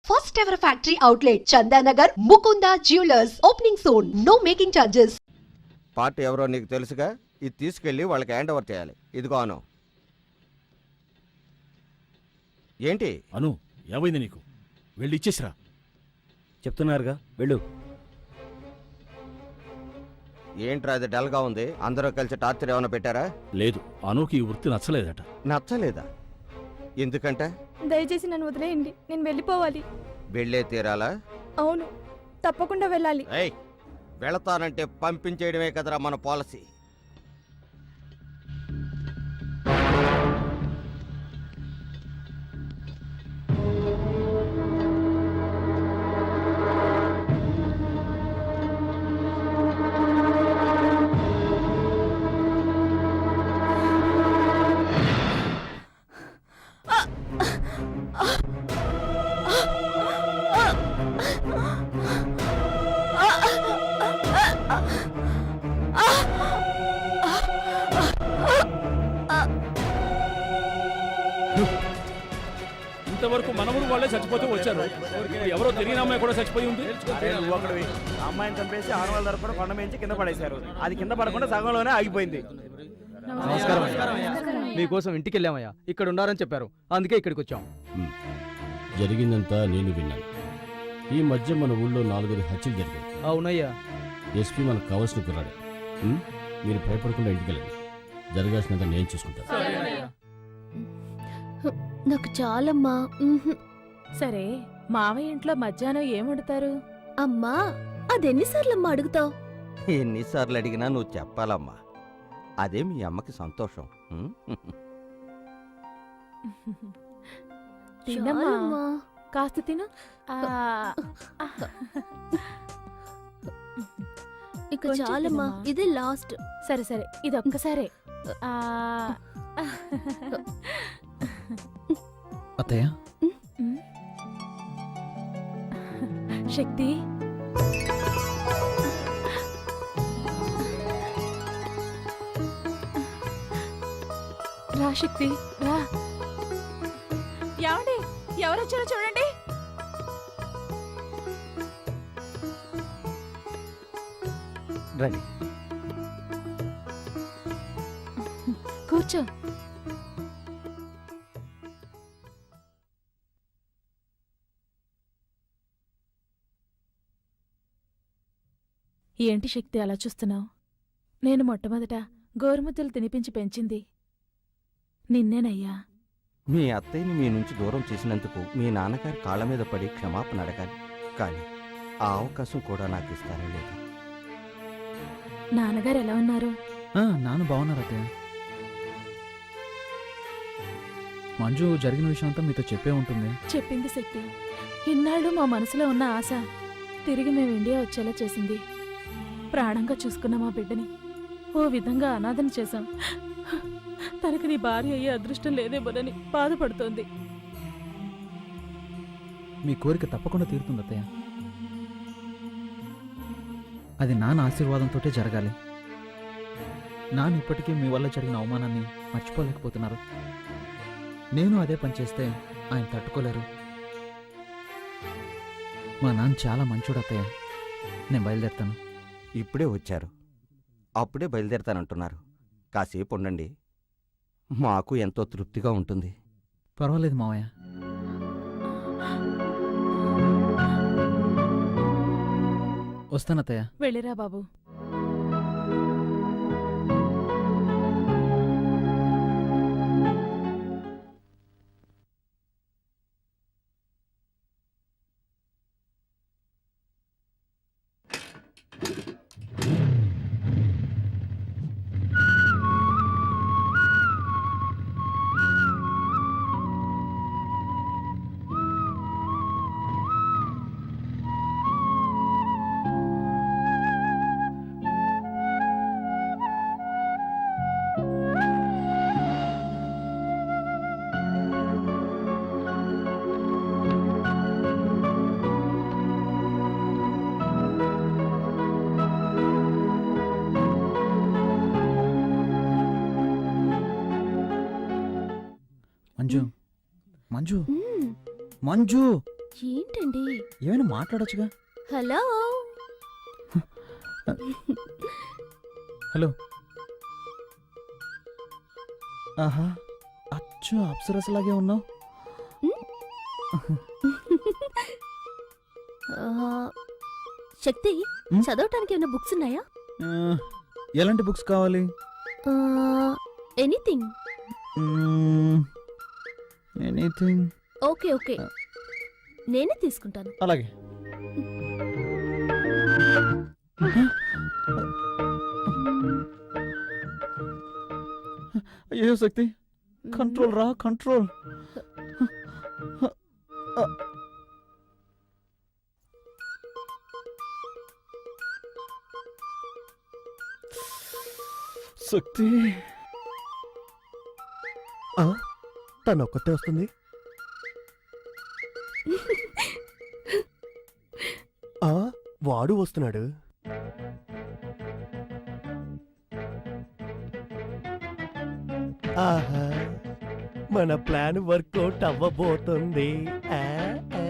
First ever factory outlet, Chandanagar, Mukunda Jewelers. Opening soon. No making charges. Party ఎవరో నీకు తెలుసుగా, ఇది తీసుకెళ్ళి వాళ్ళకి హ్యాండ్ ఓవర్ చేయాలి. ఇదిగో అను. ఏంటి అను, ఏమైంది నీకు? వెళ్ళి ఇచ్చేసిరా. చెప్తున్నారుగా, వెళ్ళు. ఏంట్రా అది డల్గా ఉంది? అందరూ కలిసి టార్చర్ ఏమైనా పెట్టారా? లేదు, అనుకి ఈ వృత్తి నచ్చలేదట. నచ్చలేదా? ఎందుకంటే దయచేసి నన్ను వదిలేయండి, నేను వెళ్ళిపోవాలి. వెళ్ళే తీరాలా? అవును, తప్పకుండా వెళ్ళాలి. ఏయ్, వెళతానంటే పంపించేయడమే కదరా మన పాలసీ. ఇంతవరకు మనముడు వాళ్ళే చచ్చిపోతూ వచ్చారు. ఎవరో తెలియని అమ్మాయి కూడా చచ్చిపోయి ఉంది. అమ్మాయిని చంపేసి 600 తరపున కొండ మించి కింద పడేశారు. అది కింద పడకుండా సగంలోనే ఆగిపోయింది. నమస్కారం. మీకోసం ఇంటికి వెళ్ళామయ్యా, ఇక్కడ ఉండారని చెప్పారు, అందుకే ఇక్కడికి వచ్చాం. జరిగిందంతా నేను విన్నాను. ఈ మధ్య మన ఊళ్ళో 4 హత్యలు జరిగాయి. అవునయ్యా. ఎస్పీ మనకు కావాల్సిన కుర్రాడే. మీరు భయపడకుండా ఇంటికి వెళ్ళండి. జరగాల్సినంత నేను చూసుకుంటాను. నాకు చాలమ్మా. సరే, మావయ్య ఇంట్లో మధ్యాహ్నం ఏం వండుతారు? అమ్మా, అదెన్నిసార్లమ్మా అడుగుతావు? ఎన్నిసార్లు అడిగినా నువ్వు చెప్పాలమ్మా. అదే మీ అమ్మకి సంతోషం. తినమ్మా, కాస్త తిను. ఇక చాలమ్మా, ఇదే లాస్ట్. సరే సరే, ఇది ఒక్కసారే. అత్తయ్య, శక్తి, రా శక్తి, రా. ఏమండి, ఎవరొచ్చారో చూడండి. రండి. కూర్చో. ఏంటి శక్తి అలా చూస్తున్నావు? నేను మొట్టమొదట గోరుముద్దలు తినిపించి పెంచింది నిన్నేనయ్యా. మీ అత్తయ్యని మీ నుంచి దూరం చేసినందుకు మీ నాన్నగారి కాళ్ళ మీద పడి క్షమాపణ అడగాలి, కానీ ఆ అవకాశం కూడా నాకు ఇస్తారో లేదు. నాన్నగారు ఎలా ఉన్నారు? నాన్న బాగున్నారు అత్తయ్య. మంజు జరిగిన విషయం అంతా మీతో చెప్పే ఉంటుంది. చెప్పింది శక్తి. ఇన్నాళ్ళు మా మనసులో ఉన్న ఆశ తిరిగి మేము ఇండియా వచ్చేలా చేసింది. ప్రాణంగా చూసుకున్న మా బిడ్డని ఓ విధంగా అనాథన చేశాం. తనకి నీ భార్య అయ్యే అదృష్టం లేదేమోనని బాధపడుతోంది. మీ కోరిక తప్పకుండా తీరుతుంది అత్తయ్య. అది నాన్న ఆశీర్వాదంతోటే జరగాలి. నాన్న ఇప్పటికీ మీ వల్ల జరిగిన అవమానాన్ని మర్చిపోలేకపోతున్నారు. నేను అదే పని చేస్తే ఆయన తట్టుకోలేరు. మా నాన్న చాలా మంచోడు అత్తయ్య. నేను బయలుదేరుతాను. ఇప్పుడే వచ్చారు, అప్పుడే బయలుదేరతానంటున్నారు. కాసేపు ఉండండి, మాకు ఎంతో తృప్తిగా ఉంటుంది. పర్వాలేదు మావయ్య. వస్తానత్తయ్య. వెళ్ళిరా బాబు. మంజు మంజు మంజు ఏంటండి? ఏమైనా మాట్లాడొచ్చుగా. హలో. హలో. ఆహా, అచ్చు అప్సరసలాగే ఉన్నావు. శక్తి, ఉమ్? చదవటానికి ఏమైనా బుక్స్ ఉన్నాయా? ఎలాంటి బుక్స్ కావాలి? ఎనీథింగ్. ఎనీథింగ్. ఓకే ఓకే, నేనే తీసుకుంటాను. అలాగే. అయ్యో శక్తి, కంట్రోల్ రా, కంట్రోల్. శక్తి, తను ఒక్కతే వస్తుంది. వాడు వస్తున్నాడు. ఆహా, మన ప్లాన్ వర్కౌట్ అవ్వబోతుంది. ఆ, ఆ.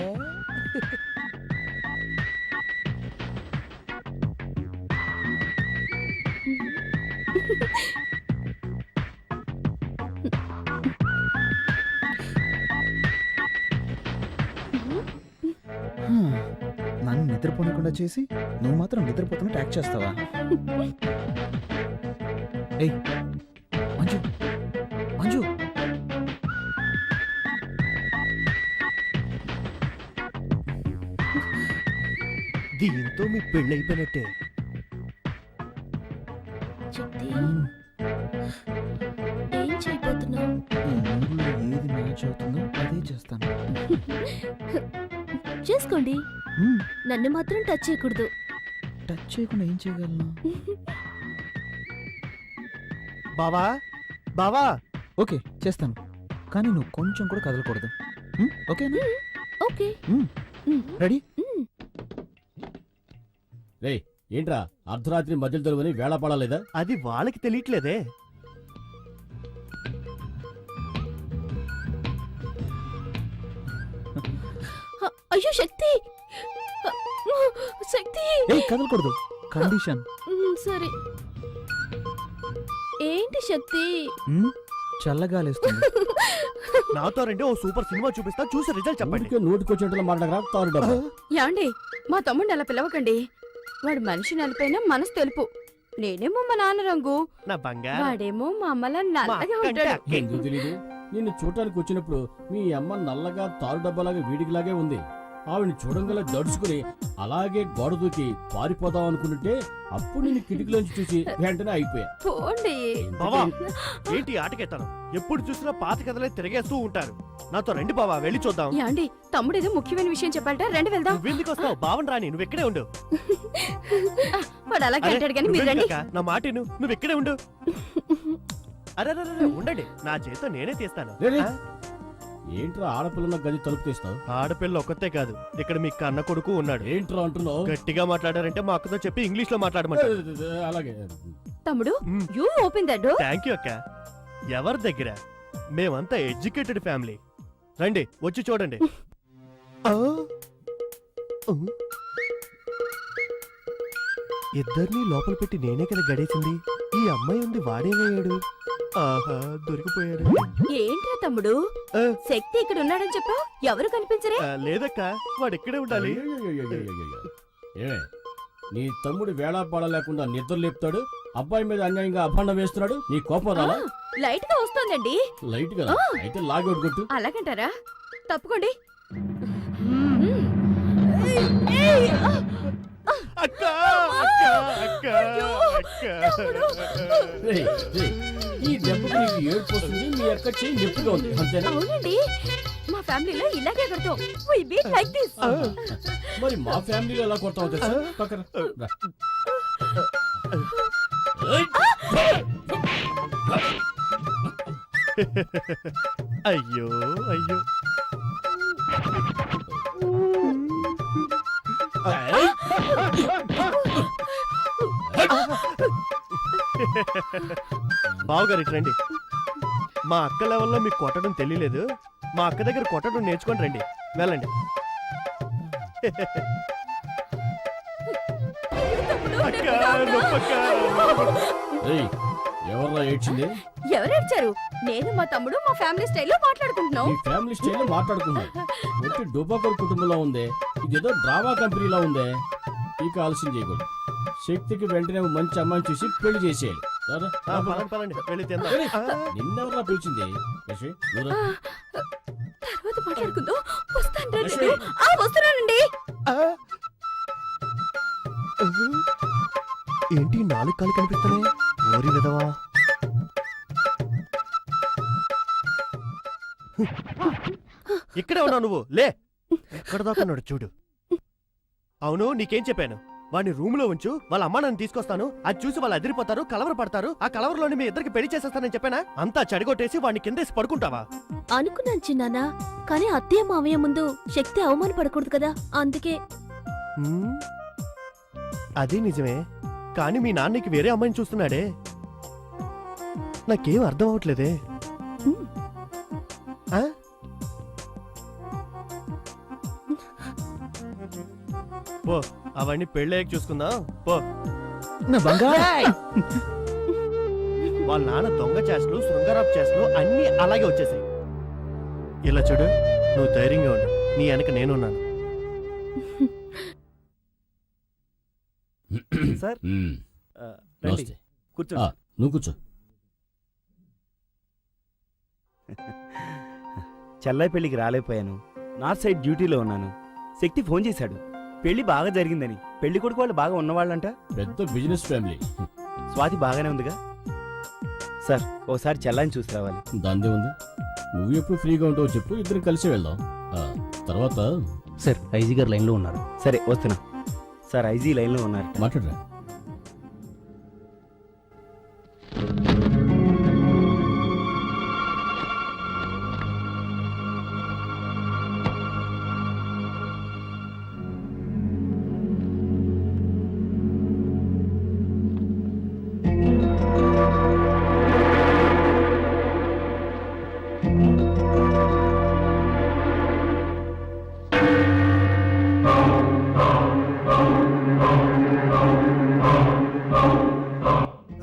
నన్ను నిద్రపోనకుండా చేసి నువ్వు మాత్రం నిద్రపోతున్నట్టు యాక్ట్ చేస్తావా? ఏయ్ మంజు, మంజు. దీంతో మీ పెళ్ళైపోయినట్టే. శక్తి, ఏం చేయబోతున్నావు? ఈ మూడులో ఏది మ్యాచ్ అవుతుందో అదే చేస్తాను. చేసుకోండి, మ్మ్. నన్ను మాత్రం టచ్ చేయకూడదు. టచ్ చేయకుండా ఏం చేయగలను? బావా, బావా. ఓకే చేస్తాను, కానీ నువ్వు కొంచెం కూడా కదలకూడదు. ఓకేనా? ఓకే. రెడీ? రే ఏంట్రా అర్ధరాత్రి మధ్యలో తెలుగుని వేళ పడలేదా? అది వాళ్ళకి తెలియట్లేదే. అయ్యో శక్తి, శక్తి. ఏయ్ కదలకూడదు, కండిషన్. సరే. ఏంటి శక్తి? చల్లగాలేస్తుంది. నాతో రండి, ఓ సూపర్ సినిమా చూపిస్తా, చూసి రిజల్ట్ చెప్పండి. ఊరికే నోటికొచ్చేటట్లు మాట్లాడరా తారు డబ్బా. యాండి, మా తమ్ముడిని అలా పిలవకండి. వాడు మనిషి నలిపైన మనసు తెలుపు. నేనేమో మా నాన్న రంగు, నా బంగారం. వాడేమో మా అమ్మలా మా నల్లగా అక్కంటే ఉంటాడు. అక్కే. ఎందుకు తెలీదు? నిన్ను చూడటానికి వచ్చినప్పుడు మీ అమ్మ నల్లగా తారు డబ్బాలాగా వీడికిలాగే ఉంది. ఆవిడ్ని చూడంగల దడుచుకుని అలాగే గోడ దూకి పారిపోదాం అనుకుంటుంటే అప్పుడు నేను కిటికీలోంచి చూసి వెంటనే అయిపోయా. పోండి. బావా, ఏంటి ఆటకెత్తాను? ఎప్పుడు చూసినా పాత కథలే తిరిగేస్తూ ఉంటారు. నాతో రండి బావా, వెళ్ళి చూద్దాం. యాండి, తమ్ముడు ఏదో ముఖ్యమైన విషయం చెప్పాలట, రండి వెళ్దాం. నువ్వెందుకు వస్తావు? బావన్ రాని, నువ్వు ఇక్కడే ఉండు. వాడు అలాగే అరే, అంటాడు కానీ మీరు నువ్వెందుకు రండి. అక్క? నా మాట విను, నువ్వు ఇక్కడే ఉండు. అరే ఉండండి, నా చేతితో నేనే తీస్తాను. రే. ఆ? ఏంట్రా ఆడపిల్లన్న గది తలుపు తీస్తావు? ఆడపిల్ల ఒక్కతే కాదు, ఇక్కడ మీ కన్న కొడుకు ఉన్నాడు. ఏంట్రా అంటున్నావు? గట్టిగా మాట్లాడారంటే మా అక్కతో చెప్పి ఇంగ్లీష్ లో మాట్లాడమంటారు. అలాగే తమ్ముడు, you open that door. Thank you అక్క. ఎవరి దగ్గర? మేమంతా ఎడ్యుకేటెడ్ ఫ్యామిలీ. రండి, వచ్చి చూడండి. ఆ? ఇద్దరిని లోపల పెట్టి నేనే కదా గడేసింది. ఈ అమ్మాయి ఉంది, వాడేమయ్యాడు? ఆహా, దొరికిపోయాడు. ఏంట్రా తమ్ముడు, ఆ. శక్తి ఇక్కడ ఉన్నాడని చెప్పావు, ఎవరు కనిపించరే? లేదక్క, వాడు ఇక్కడే ఉండాలి. ఏమే నీ తమ్ముడు వేళా పడలేకుండా నిద్ర లేపుతాడు, అబ్బాయి మీద అన్యాయంగా అభాండం వేస్తున్నాడు, నీ కోపం రాలా? లైట్ గా వస్తోందండి. లైట్ కదా, అయితే లాగౌట్ కొట్టు. అలాగంటారా? తప్పుకోండి. అక్క, అక్క, అక్క, అక్క. రేయ్, రేయ్, ఈ దెబ్బకి నీకు ఏడుపు వస్తుంది, మీ అక్క చెయ్యి నొప్పిగా ఉంది అంతేనా? అవునండి, మా ఫ్యామిలీలో ఇలాగే కడతాం. We beat like this. మరి మా ఫ్యామిలీలో ఎలా కొడతావు తెలుసా? పక్కన రా. అయ్యో అయ్యో. బావగారు ఇటు రండి. మా అక్క లెవెల్లో మీకు కొట్టడం తెలియలేదు. మా అక్క దగ్గర కొట్టడం నేర్చుకొని రండి. వెళ్ళండి. అక్క, నొప్పక్క. ఏయ్, ఎవర్రా ఏడ్చింది? ఎవరేడ్చారు? నేను మా తమ్ముడు మా ఫ్యామిలీ స్టైల్లో మాట్లాడుకుంటున్నాం. మీ ఫ్యామిలీ స్టైల్ మాట్లాడుకున్నారు. ఒట్టి డోబాకర్ కుటుంబంలో ఉందే, ఇదేదో డ్రామా కంపెనీలో ఉందే. ఇక ఆలస్యం చేయకూడదు. శక్తికి వెంటనే ఓ మంచి అమ్మాయిని చూసి పెళ్లి చేసేయాలి. రారా, ఆ, పదండి, పదండి, వెళ్ళి తిందాం. ఏయ్, నిన్నెవరా పిలిచింది? యశ్వి, నువ్వురా. తర్వాత మాట్లాడుకుందాం. వస్తాను రండి. లక్ష్మి. వస్తున్నానండి. ఏంటి 4 కాళ్ళు కనిపిస్తున్నాయి? ఓరి విధవా. ఇక్కడే ఉన్నావు నువ్వు, లే. ఎక్కడ దాకా ఉన్నాడు చూడు. అవును, నీకేం చెప్పాను? వాడిని రూమ్ లో ఉంచు, వాళ్ళ అమ్మ నన్ను తీసుకొస్తాను, అది చూసి వాళ్ళు అదిరిపోతారు, కలవర పడతారు, ఆ కలవరలోని మీ ఇద్దరికి పెళ్లి చేసేస్తానని చెప్పానా? అంతా చెడగొట్టేసి వాడిని కిందేసి పడుకుంటావా? అనుకున్నాను చిన్నానా, కానీ అత్తయ్య మావయ్య ముందు శక్తి అవమానపడకూడదు కదా, అందుకే. హ్మ్? అది నిజమే, కానీ మీ నాన్నకి వేరే అమ్మాయిని చూస్తున్నాడే. నాకేం అర్థం అవట్లేదే. ఆ? పో, అవన్నీ పెళ్ళయ్యాక చూసుకుందాం, పో. నా బంగారు వాళ్ళ నాన్న దొంగ చేష్టలు, శృంగారపు చేష్టలు అన్నీ అలాగే వచ్చేసాయి. ఇలా చూడు, నువ్వు ధైర్యంగా ఉండు, నీ వెనక నేనున్నాను. సార్ మ్మ్. రండి నమస్తే. కూర్చోండి. ఆ, నువ్వు కూర్చో. చెల్లై పెళ్లికి రాలేకపోయాను, నార్త్ సైడ్ డ్యూటీలో ఉన్నాను. శక్తి ఫోన్ చేశాడు, పెళ్లి బాగా జరిగిందని. పెళ్లి కొడుకు వాళ్ళు బాగా ఉన్నవాళ్ళంట. పెద్ద బిజినెస్ ఫ్యామిలీ. స్వాతి బాగానే ఉందిగా. సార్ ఓసారి చెల్లాయిని చూసి రావాలి. దాందే ఉంది. నువ్వు ఎప్పుడు ఫ్రీగా ఉంటావో చెప్పు, ఇద్దరం కలిసి వెళ్దాం. ఆ, తర్వాత సార్ ఐజీ గారు లైన్లో ఉన్నారు. సరే వస్తున్నా. సార్ ఐజీ లైన్లో ఉన్నారు. మాట్లాడరా.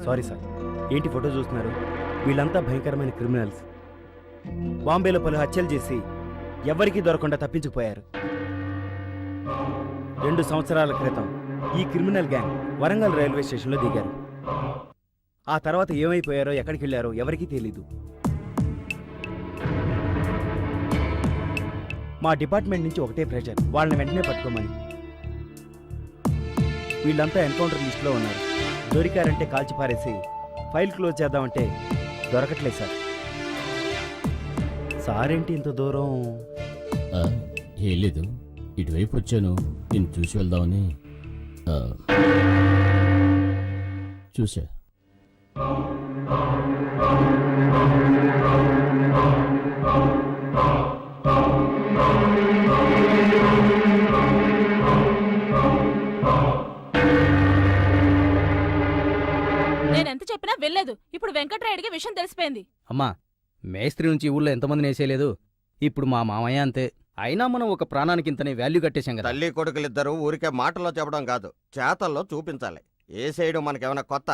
Sorry sir. ఏంటి ఫోటో చూస్తున్నారు? వీళ్ళంతా భయంకరమైన క్రిమినల్స్. బాంబేలో పలు హత్యలు చేసి ఎవరికీ దొరకకుండా తప్పించుకుపోయారు. 2 సంవత్సరాల క్రితం ఈ క్రిమినల్ గ్యాంగ్ వరంగల్ రైల్వే స్టేషన్లో దిగారు. ఆ తర్వాత ఏమైపోయారో, ఎక్కడికి వెళ్ళారో ఎవరికీ తెలీదు. మా డిపార్ట్మెంట్ నుంచి ఒకటే ప్రెషర్, వాళ్ళని వెంటనే పట్టుకోమని. వీళ్ళంతా ఎన్కౌంటర్ లిస్టులో ఉన్నారు. దొరికారంటే కాల్చి పారేసి ఫైల్ క్లోజ్ చేద్దామంటే దొరకట్లేదు సార్. సార్ ఏంటి ఇంత దూరం? ఆ, ఏం లేదు, ఇటువైపు వచ్చాను, నేను చూసి వెళ్దామని. ఆ, చూసా. నేనెంత చెప్పినా వెళ్ళలేదు. ఇప్పుడు వెంకట్రాయుడికి విషయం తెలిసిపోయింది. అమ్మా, మేస్త్రి నుంచి ఊళ్ళో ఎంతమందిని వేసేయలేదు. ఇప్పుడు మా మామయ్య అంతే. అయినా మనం ఒక ప్రాణానికి ఇంతనే వాల్యూ కట్టేశాం కదా. తల్లి కొడుకులిద్దరూ ఊరికే మాటల్లో చెప్పడం కాదు, చేతల్లో చూపించాలి. ఏ చేయడం మనకేమైనా కొత్త?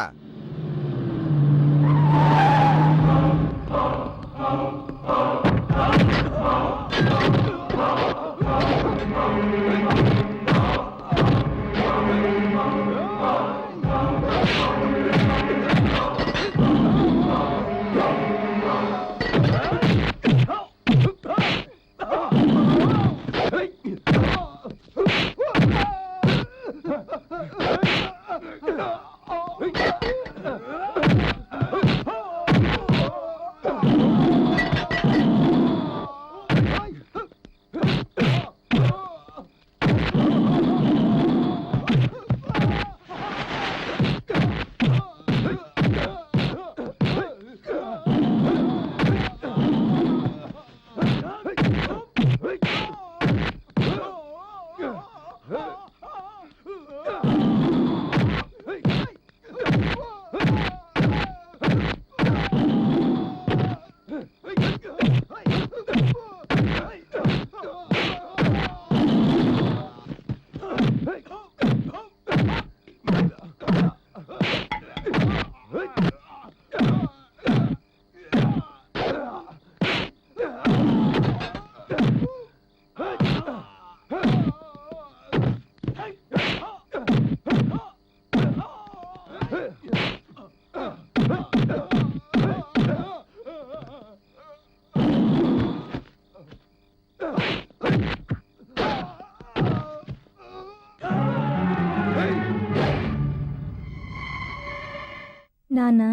నానా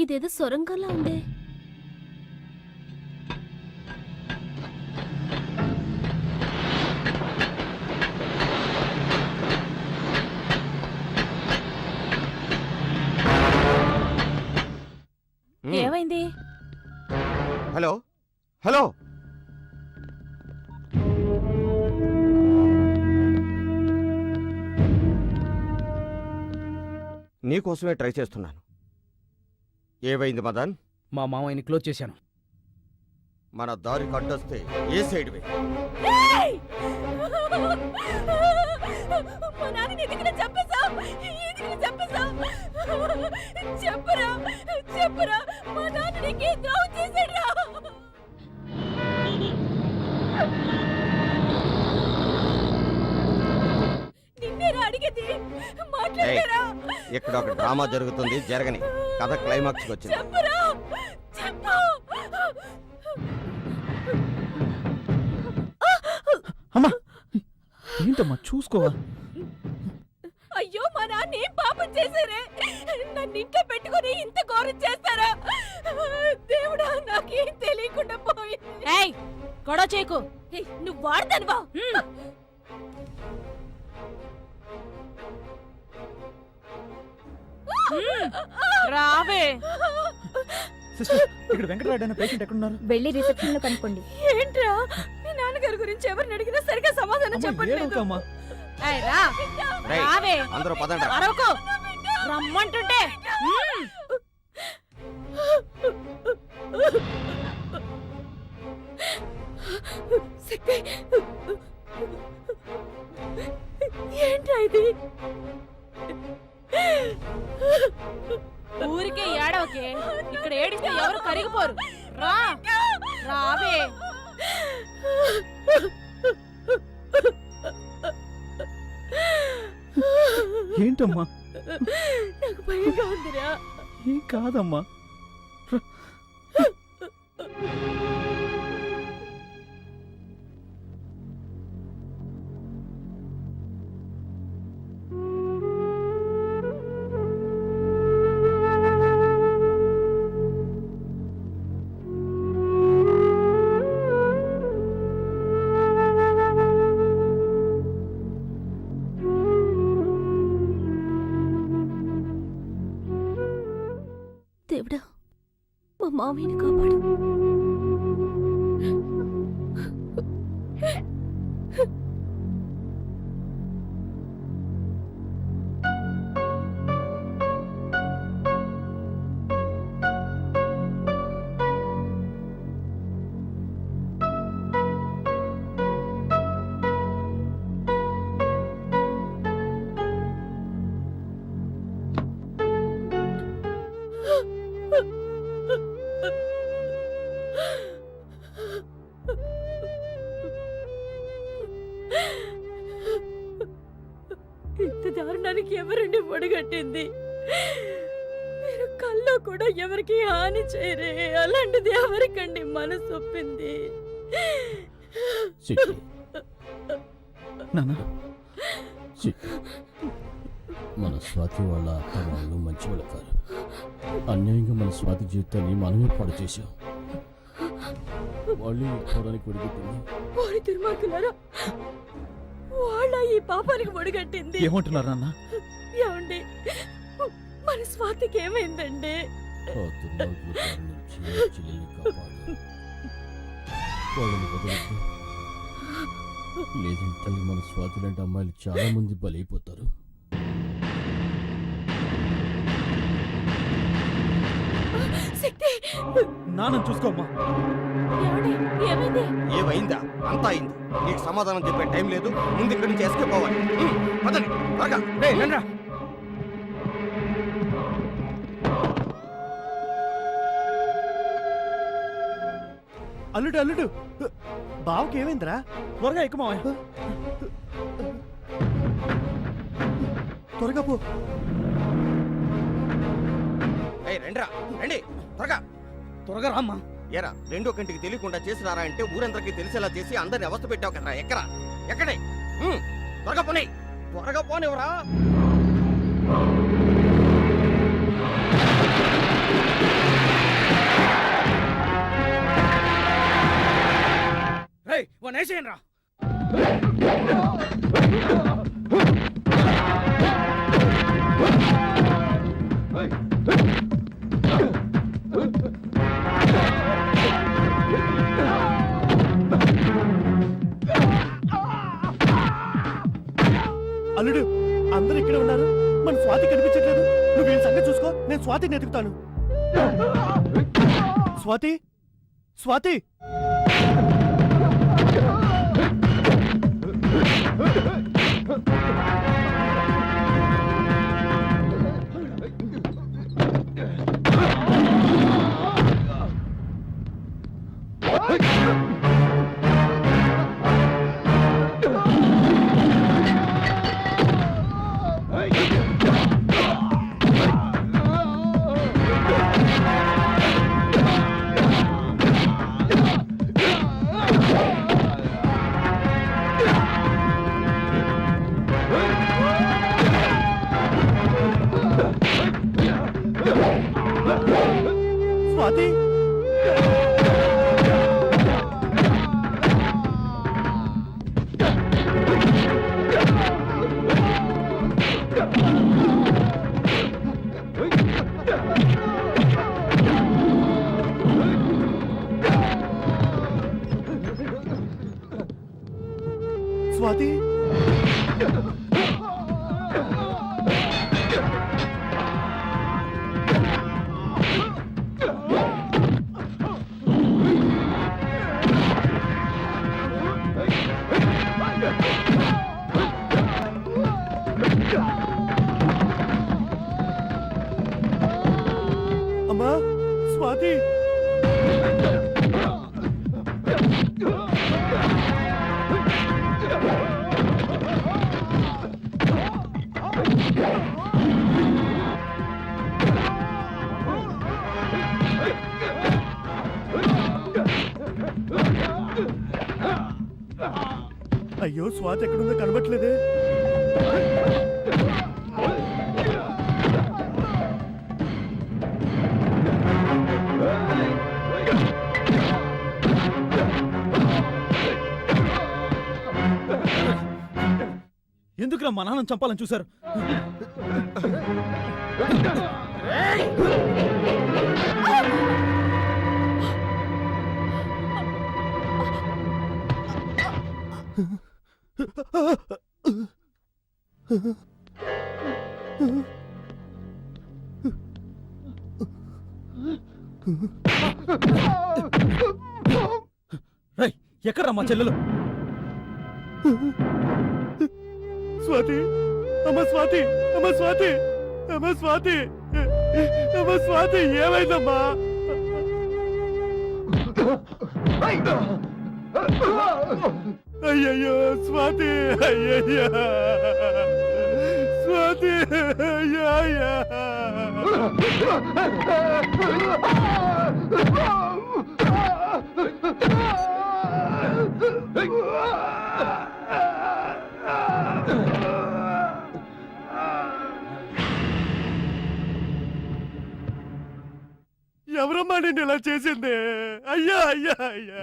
ఇదేదో సొరంగంలా ఉందే. ఏమైంది? హలో హలో నీకోసమే ట్రై చేస్తున్నాను. ఏవైంది మదన్? మా మామయ్యని క్లోజ్ చేశాను. మన దారి కట్టొస్తే ఏ సైడ్ వే? మా నాన్నని ఎందుకు చంపేశావ్? ఎందుకు చంపేశావ్? చెప్పరా చెప్పరా, మా నాన్న నీకే ద్రోహం చేశాడురా. నిన్నేరా అడిగేది, మాట్లాడరా. ఇక్కడ ఒక డ్రామా జరుగుతుంది, జరగని కథ క్లైమాక్స్కి వచ్చింది. చెప్పరా చెప్పు. అమ్మా ఏంటమ్మా చూసుకోవా? అయ్యో, మా నాన్న ఏం పాపం చేశారే? నన్ను ఇంట్లో పెట్టుకుని ఇంత ఘోరం చేస్తారా? దేవుడా, నాకేం తెలియకుండా పోయింది. గొడవ చేయకు. నువ్వు వాడతానువా? రావే. సిస్టర్, ఇక్కడ వెంకటరాయుడు అనే పేషెంట్ ఎక్కడున్నారు? వెళ్ళి రిసెప్షన్ లో కనుక్కోండి. ఏంట్రా, మీ నాన్నగారి గురించి ఎవరిని అడిగినా సరిగ్గా సమాధానం చెప్పట్లేదు. రావే. అందరూ పదండి. అరవకు, రమ్మంటుంటే. ఏంట్రా ఇది? ఊరికే ఏడవకే. ఇక్కడ ఏడిస్తే ఎవరు కరిగిపోరు. రా రావే. ఏంటమ్మా? నాకు భయంగా ఉందిరా. ఏం కాదమ్మా. దేవుడా, మా మామయ్యని కాపాడు. ఇంత దారుణానికి ఎవరండి పొడగట్టింది? మీరు కల్లో కూడా ఎవరికి హాని చేయరే, అలాంటిది ఎవరికండి మనసు ఒప్పింది? నాన్న, మన స్వాతి వాళ్ళ అత్త వాళ్ళు మంచి వాళ్ళు కాదు. అన్యాయంగా మన స్వాతి జీవితాన్ని మనమే పాడు చేశాం. వాళ్ళు పోవడానికి ఒడిగట్టింది. వారి దుర్మార్గులారా, వాళ్ళ ఈ పాపానికి ఒడిగట్టింది. ఏమంటున్నారు నాన్న? ఏమండి, మన స్వాతికి ఏమైందండి? ఆ దుర్మార్గుల బారి నుంచి చెల్లెల్ని కాపాడు. వాళ్ళని వదలొద్దు. లేదంటే మన స్వాతి లాంటి అమ్మాయిలు చాలా మంది బలైపోతారు. శక్తి, నాన్న చూసుకోమ్మా. ఏమండి? ఏమైంది? ఏమైందా? అంతా అయింది. నీకు సమాధానం చెప్పే టైం లేదు. ముందు ఇక్కడి నుంచి ఎస్కేప్ అవ్వాలి. పదండి త్వరగా. రండ్రా. అల్లుడు అల్లుడు, బావకి ఏమైందిరా? త్వరగా ఎక్కు మావయ్య. త్వరగా పో. రండిరా, రండి త్వరగా. త్వరగా రామ్మా. ఏరా, రెండో కంటికి తెలియకుండా చేసినారా అంటే ఊరందరికీ తెలిసేలా చేసి అందరిని అవస్థ పెట్టావు కదరా. ఎక్కరా ఎక్కడే? త్వరగా పోనీ, త్వరగా పోనివరా. వేసేయండి రా. అల్లుడు, అందరూ ఇక్కడే ఉన్నారు. మన స్వాతి కనిపించట్లేదు. నువ్వు వీళ్ళ సంగతి చూసుకో, నేను స్వాతిని ఎదుగుతాను. స్వాతి, స్వాతి. స్వాతి, స్వాతి. అమ్మా, స్వాతి. అయ్యో, స్వాతి ఎక్కడుందో కనబట్లేదే. ఎందుకురా మా నాన్నని చంపాలని చూశారు? ఎక్కడ్రా మా చెల్లెలు? స్వాతి, అమ్మ స్వాతి, అమ్మ స్వాతి, అమ్మ స్వాతి, అమ్మ స్వాతి, ఏమైందమ్మా? అయ్యయ్యో స్వాతి, అయ్యయ్యా స్వాతి, అయ్యా. ఎవరమ్మా నేను ఇలా చేసింది? అయ్యా అయ్యా అయ్యా.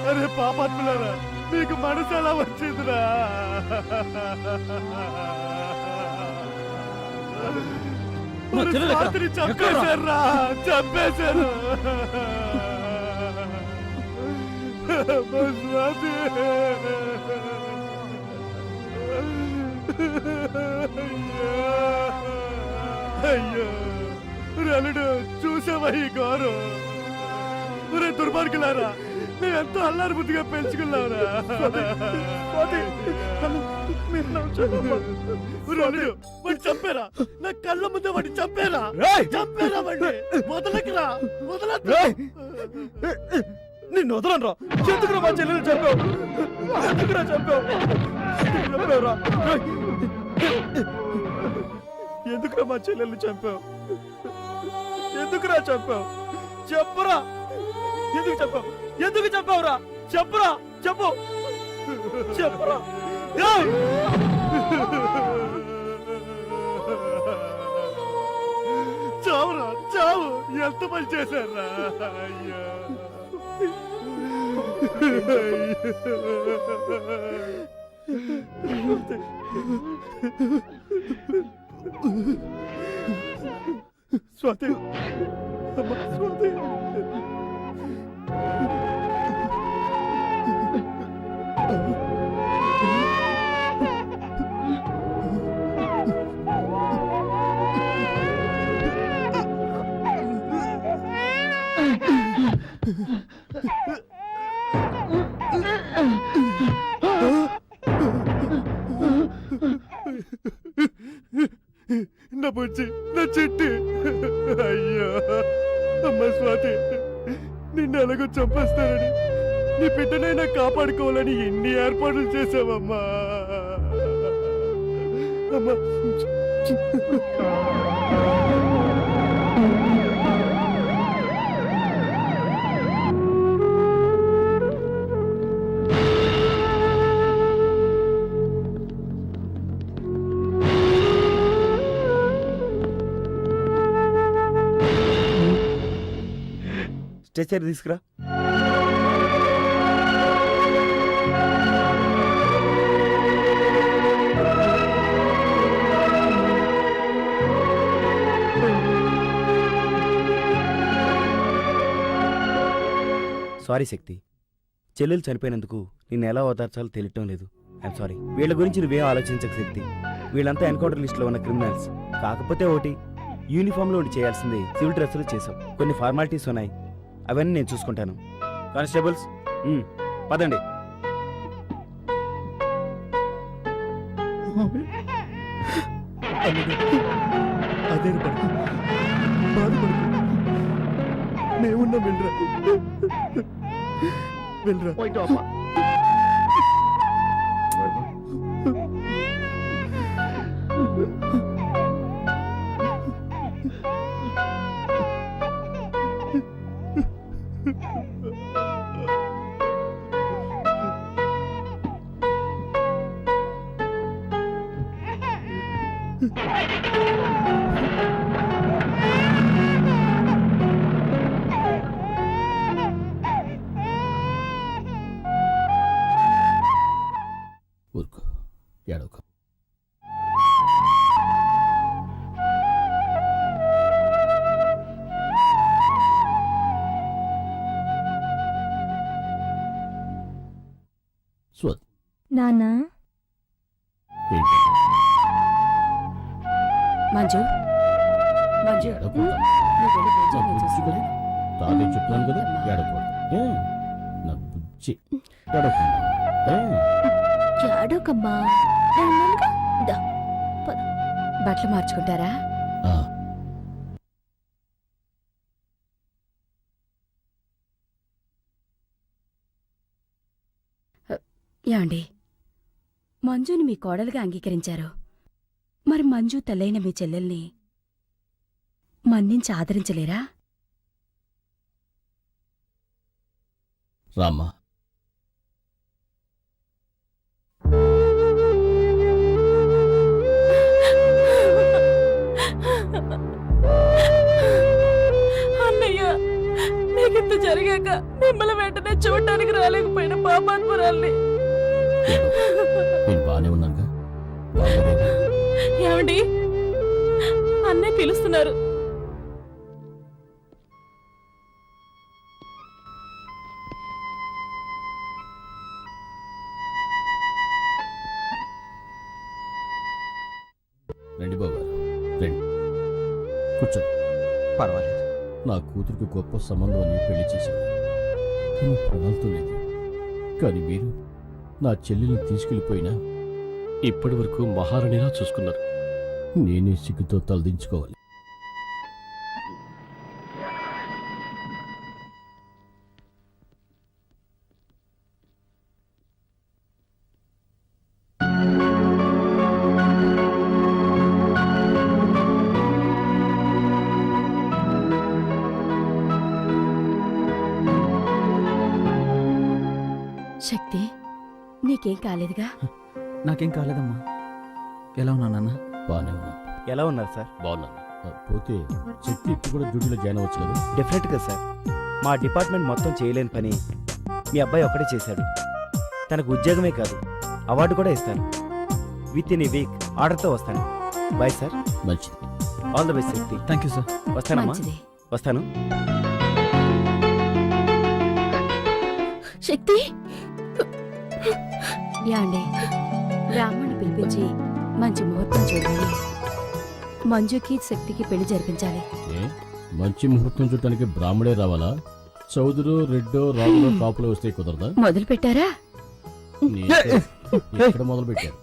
అరే పాపాత్ములారా, మీకు మనసు ఎలా వచ్చిందిరా? చంపేశారా? చంపేశారు. అమ్మ స్వాతి. అయ్యో రలుడు, చూసావా ఈ ఘోరం? ఒరే దుర్మార్గులారా, మేము ఎంతో అల్లారు బుద్ధిగా పెంచుకున్నావురా. రలుడు, వాడిని చంపారా? నా కళ్ళ ముందే వాడిని చంపారా? చంపారా వాడిని? వదలకురా, వదలొద్దు. నిన్ను వదలరా. ఎందుకురా మా చెల్లెలు చంపావు? ఎందుకురా చంపావు? చంపావురా. ఎందుకురా మా చెల్లెల్ని చంపావు? ఎందుకురా చంపావు? చెప్పరా. ఎందుకు చంపావు? ఎందుకు చంపావురా? చెప్పరా, చెప్పు, చెప్పరా. చావురా, చావు. ఎంత పని చేశారా? అయ్యా స్వాతి, అమ్మ స్వాతి. నా బుజ్జి, నా చెట్టు. అయ్యో అమ్మ స్వాతి, నిన్ను ఎలాగో చంపేస్తానని, నీ బిడ్డనైనా కాపాడుకోవాలని ఎన్ని ఏర్పాట్లు చేసావమ్మా. అమ్మా స్ట్రెచర్ తీసుకురా. సారీ శక్తి, చెల్లెలు చనిపోయినందుకు నిన్ను ఎలా ఓదార్చాలో తెలియటం లేదు. I'm sorry. వీళ్ళ గురించి నువ్వేం ఆలోచించక శక్తి. వీళ్ళంతా ఎన్కౌంటర్ లిస్టులో ఉన్న క్రిమినల్స్. కాకపోతే ఒకటి, యూనిఫామ్లో ఉండి చేయాల్సింది సివిల్ డ్రెస్సులు చేసాం. కొన్ని ఫార్మాలిటీస్ ఉన్నాయి, అవన్నీ నేను చూసుకుంటాను. కానిస్టేబుల్స్ పదండి. అదే పడుకు, బాధపడుకు. మేమున్నాం, వెళ్ళరా, వెళ్ళరా. ఊరుకో, ఏడవకు. నాన్నా, ఏంటి? మంజు, మంజు, ఏడవకు. నువ్వు వెళ్ళి బుజ్జి, నా నేను బుజ్జి చూసుకుంటా. కదా, తాతయ్య చెప్తున్నాను కదా, ఏడవకూడదు. నా బుజ్జి, ఏడవకుండా. ఏడవకమ్మా. బట్టలు మార్చుకుంటారా? యాండి, మంజుని మీ కోడలుగా అంగీకరించారు. మరి మంజు తల్లైన మీ చెల్లెల్ని మన్నించి ఆదరించలేరా? రామ్మా, అన్నయ్య, నీకింత జరిగాక మిమ్మల్ని వెంటనే చూడటానికి రాలేకపోయిన పాపాత్మురాల్ని. నేను బాగానే ఉన్నానుగా. బాగోలేదా? ఏమండి, అన్నయ్య పిలుస్తున్నారు. పర్వాలేదు. నా కూతురికి గొప్ప సంబంధం అని పెళ్లి చేశాను, కానీ ప్రణాళితో లేదు. కానీ మీరు నా చెల్లెల్ని తీసుకెళ్ళిపోయినా ఇప్పటి వరకు మహారాణిలా చూసుకున్నారు. నేనే సిగ్గుతో తలదించుకోవాలి. శక్తి, నీకేం కాలేదుగా? నాకేం కాలేదమ్మా. ఎలా ఉన్నా నాన్న? బాగానే ఉన్నా. ఎలా ఉన్నారు సార్? బాగున్నాను. పోతే శక్తి ఇప్పుడు కూడా డ్యూటీలో జాయిన్ అవ్వచ్చు కదా? డెఫినెట్గా సార్. మా డిపార్ట్మెంట్ మొత్తం చేయలేని పని మీ అబ్బాయి ఒక్కడే చేశాడు. తనకు ఉద్యోగమే కాదు, అవార్డు కూడా ఇస్తాను. విత్ ఇన్ ఏ వీక్ ఆర్డర్తో వస్తాను. Bye sir. మంచిది. All the best Shakti. Thank you sir. వస్తానమ్మా. మంచిది. వస్తాను. శక్తి, యాండి బ్రాహ్మణ్ణి పిలిపించి మంచి ముహూర్తం చూడాలి. మంజుకి శక్తికి పెళ్లి జరిపించాలి. ఏ? మంచి ముహూర్తం చూడటానికి బ్రాహ్మడే రావాలా? చౌదరో రెడ్డో రాజులో కాపులో వస్తే కుదరదా? మొదలు పెట్టారా? ఇక్కడ మొదలు పెట్టారు.